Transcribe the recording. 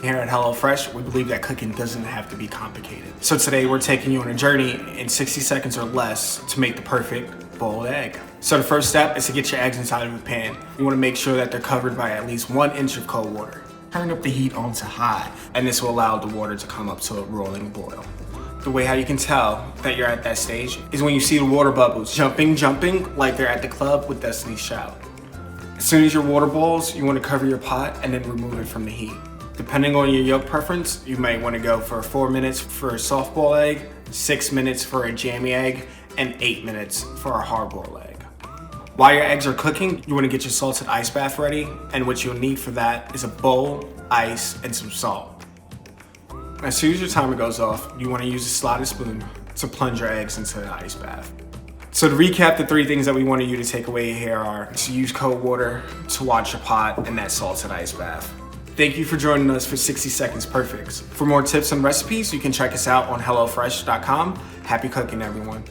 Here at HelloFresh, we believe that cooking doesn't have to be complicated. So today we're taking you on a journey in 60 seconds or less to make the perfect boiled egg. So the first step is to get your eggs inside of a pan. You want to make sure that they're covered by at least 1 inch of cold water. Turn up the heat onto high, and this will allow the water to come up to a rolling boil. The way how you can tell that you're at that stage is when you see the water bubbles jumping like they're at the club with Destiny's Child. As soon as your water boils, you want to cover your pot and then remove it from the heat. Depending on your yolk preference, you might want to go for 4 minutes for a soft-boiled egg, 6 minutes for a jammy egg, and 8 minutes for a hard-boiled egg. While your eggs are cooking, you want to get your salted ice bath ready, and what you'll need for that is a bowl, ice, and some salt. As soon as your timer goes off, you want to use a slotted spoon to plunge your eggs into the ice bath. So to recap, the 3 things that we wanted you to take away here are to use cold water, to watch your pot, and that salted ice bath. Thank you for joining us for 60 Seconds Perfects. For more tips and recipes, you can check us out on HelloFresh.com. Happy cooking, everyone.